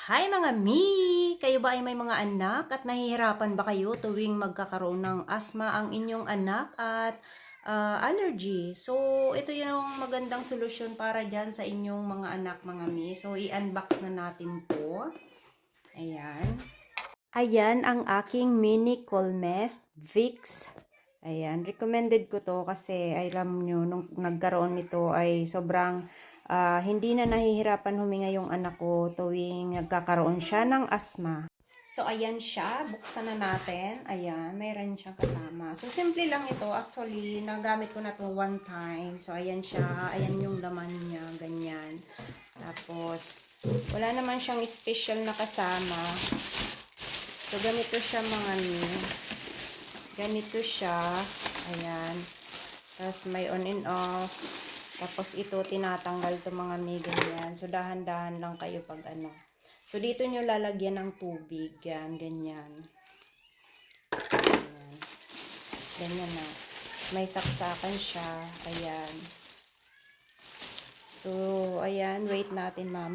Hi mga mi! Kayo ba ay may mga anak at nahihirapan ba kayo tuwing magkakaroon ng asma ang inyong anak at allergy? So, ito yung magandang solusyon para dyan sa inyong mga anak mga mi. So, i-unbox na natin to. Ayan. Ayan ang aking mini Colmest Vicks. Ayan, recommended ko to kasi alam nyo, nung nagkaroon nito ay sobrang hindi na nahihirapan huminga yung anak ko tuwing nagkakaroon siya ng asma. So, ayan siya. Buksan na natin. Ayan, mayroon siyang kasama. So, simple lang ito. Actually, nagamit ko na to one time. So, ayan siya. Ayan yung laman niya. Ganyan. Tapos, wala naman siyang special na kasama. So, ganito siya mga ni. Ganito siya. Ayan. Tapos, may on and off. Tapos, ito, tinatanggal to mga mi. Ganyan. So, dahan-dahan lang kayo pag ano. So, dito nyo lalagyan ng tubig. Yan, ganyan. Ayan. Ganyan na. May saksakan siya. Ayan. So, ayan. Wait natin, mama.